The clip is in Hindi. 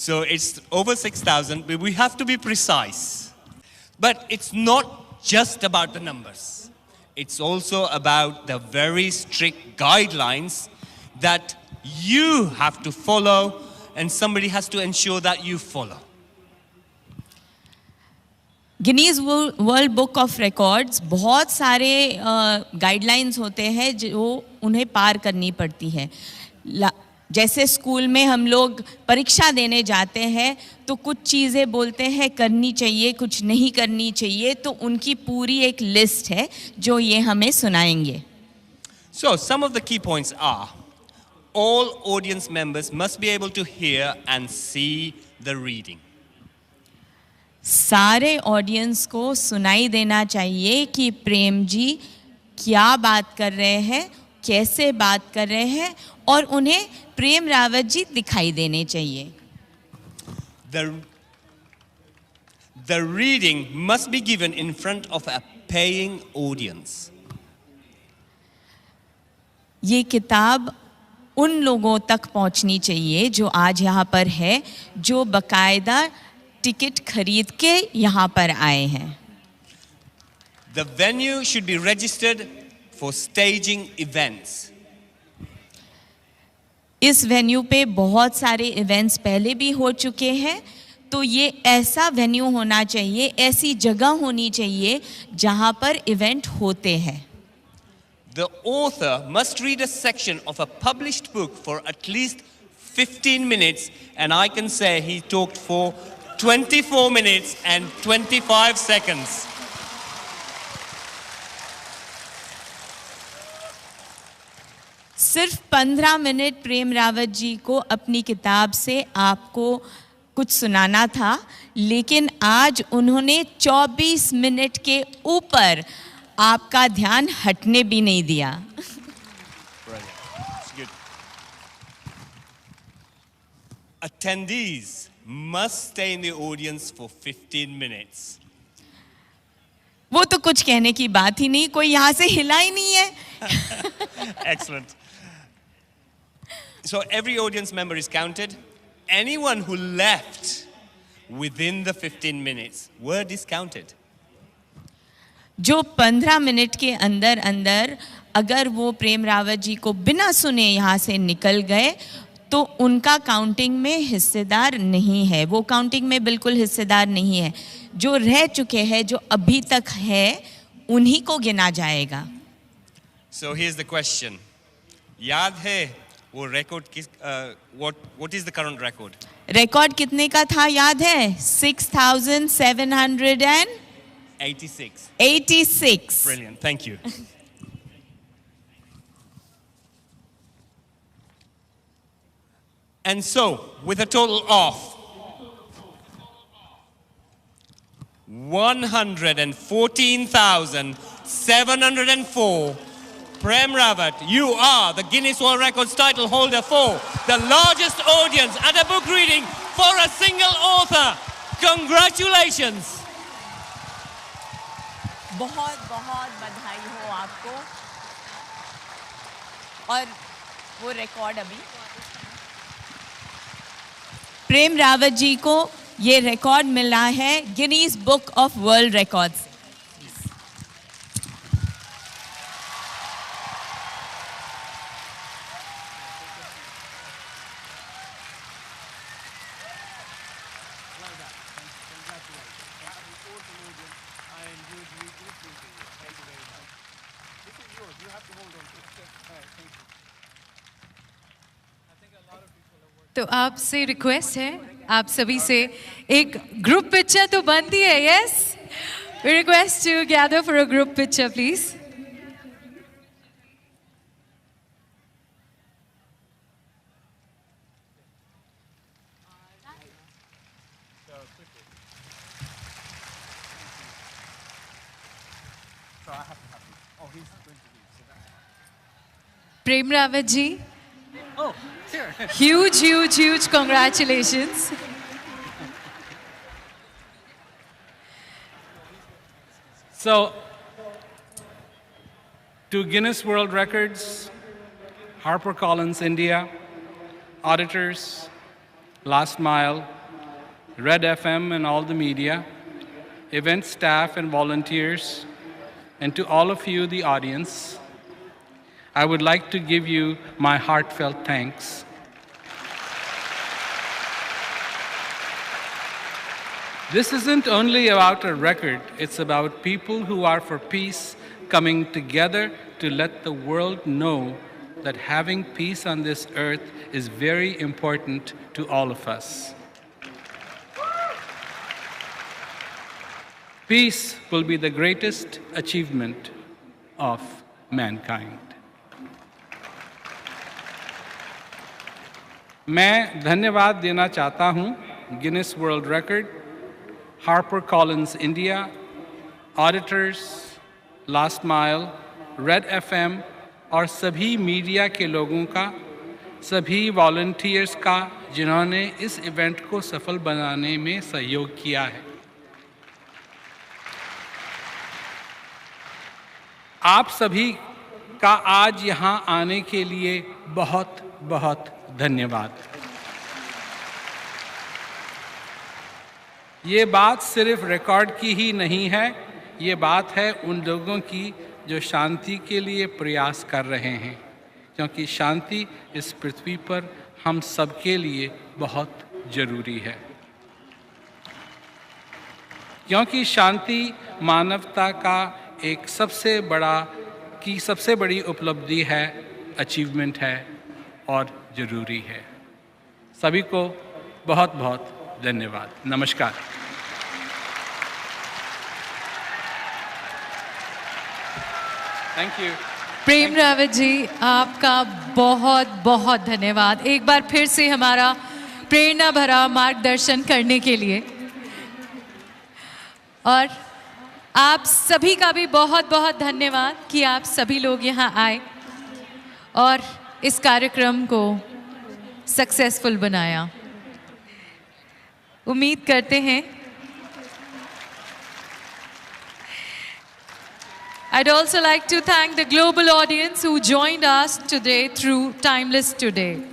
So it's over 6,000, but we have to be precise. But it's not just about the numbers. It's also about the very strict guidelines that you have to follow, and somebody has to ensure that you follow. Guinness world book of records बहुत सारे गाइडलाइंस होते हैं जो उन्हें पार करनी पड़ती है. जैसे स्कूल में हम लोग परीक्षा देने जाते हैं तो कुछ चीज़ें बोलते हैं करनी चाहिए, कुछ नहीं करनी चाहिए, तो उनकी पूरी एक लिस्ट है जो ये हमें सुनाएंगे. So some of the key points are: all audience members must be able to hear and see the reading. सारे ऑडियंस को सुनाई देना चाहिए कि प्रेम जी क्या बात कर रहे हैं, कैसे बात कर रहे हैं, और उन्हें प्रेम रावत जी दिखाई देने चाहिए. The reading must be given in front of a paying audience. ये किताब उन लोगों तक पहुंचनी चाहिए जो आज यहाँ पर है, जो बकायदा टिकट खरीद के यहाँ पर आए हैं. The venue should be registered for staging events. इस वेन्यू पे बहुत सारे इवेंट्स पहले भी हो चुके हैं, तो ये ऐसा वेन्यू होना चाहिए, ऐसी जगह होनी चाहिए जहाँ पर इवेंट होते हैं. The author must read a section of a published book for at least 15 minutes, and I can say he talked for 24 minutes and 25 seconds. सिर्फ 15 मिनट प्रेम रावत जी को अपनी किताब से आपको कुछ सुनाना था, लेकिन आज उन्होंने 24 मिनट के ऊपर आपका ध्यान हटने भी नहीं दिया. Attendees must stay in the audience for 15 minutes. वो तो कुछ कहने की बात ही नहीं, कोई यहाँ से हिला ही नहीं है. Excellent. So every audience member is counted. Anyone who left within the 15 minutes were discounted. जो 15 मिनट के अंदर अंदर अगर वो प्रेम रावत जी को बिना सुने यहाँ से निकल गए तो उनका काउंटिंग में हिस्सेदार नहीं है. वो काउंटिंग में बिल्कुल हिस्सेदार नहीं है. जो रह चुके हैं, जो अभी तक है, उन्हीं को गिना जाएगा. So here's the question. याद है वो रिकॉर्ड किस what is the current record? Record कितने का था याद है? 6,786. Brilliant. Thank you. And so, with a total of 114,704, Prem Rawat, you are the Guinness World Records title holder for the largest audience at a book reading for a single author. Congratulations! बहुत बहुत बधाई हो आपको. और वो रिकॉर्ड अभी प्रेम रावत जी को ये रिकॉर्ड मिला है Guinness book of world records. तो आपसे रिक्वेस्ट है, आप सभी से एक ग्रुप पिक्चर तो बनती है. Yes, we request to gather for a group picture please. Prem Rawat ji, huge congratulations. So, to Guinness World Records, HarperCollins India, auditors, Last Mile, Red FM and all the media, event staff and volunteers, and to all of you, the audience, I would like to give you my heartfelt thanks. This isn't only about a record, it's about people who are for peace coming together to let the world know that having peace on this earth is very important to all of us. Peace will be the greatest achievement of mankind. मैं धन्यवाद देना चाहता हूं Guinness world record, Harper Collins India, auditors, last mile, red FM और सभी मीडिया के लोगों का, सभी वॉलंटियर्स का जिन्होंने इस इवेंट को सफल बनाने में सहयोग किया है। आप सभी का आज यहाँ आने के लिए बहुत बहुत धन्यवाद। ये बात सिर्फ रिकॉर्ड की ही नहीं है, ये बात है उन लोगों की जो शांति के लिए प्रयास कर रहे हैं, क्योंकि शांति इस पृथ्वी पर हम सबके लिए बहुत ज़रूरी है। क्योंकि शांति मानवता का एक सबसे बड़ी उपलब्धि है, अचीवमेंट है और ज़रूरी है। सभी को बहुत बहुत धन्यवाद। नमस्कार। Thank you. प्रेम रावत जी, आपका बहुत बहुत धन्यवाद एक बार फिर से हमारा प्रेरणा भरा मार्गदर्शन करने के लिए। और आप सभी का भी बहुत बहुत धन्यवाद कि आप सभी लोग यहाँ आए और इस कार्यक्रम को सक्सेसफुल बनाया। उम्मीद करते हैं I'd also like to thank the global audience who joined us today through Timeless Today.